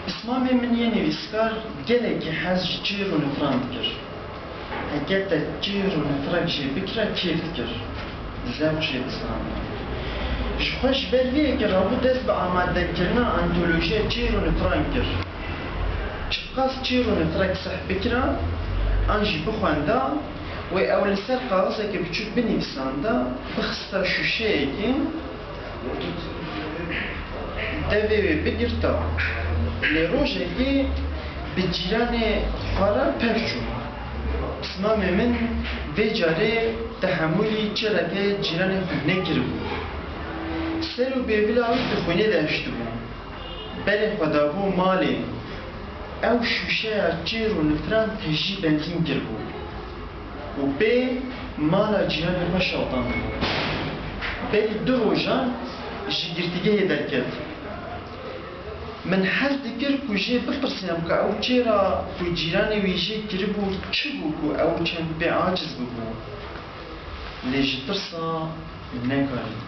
اسمامي من ينويسكار gelek حز جير ونفران كر هكذا جير ونفرق جي بكرة كيف كر زاوج جي بسلام جخوش برويه كر رابو دست بعمادة كرنا أنتولوجيا جير ونفران كر شقاس جير ونفرق صح بكرة أنجي بخواندا و أول سر قاصة كبتشوف بنفساندا بخستا شوشيكي دوی بگیرتا لروجه که به جیران خارا پرچو اسمام من به جاره تحملی چرا که جیران خود نگیر بود سر و بیویلاوی به خونه داشت بود بله خدا بو مالی او شوشه جیر و نفران تجی بنزین گیر بود و به مالا جیران ما شاطان بود بله دو روژان جگرتیگه درکت من حز دکر کجی بپرسیم که او چرا کو جیران ویژه کربو چه بو کو او چند به عاجز بو لیج ترسا نکاری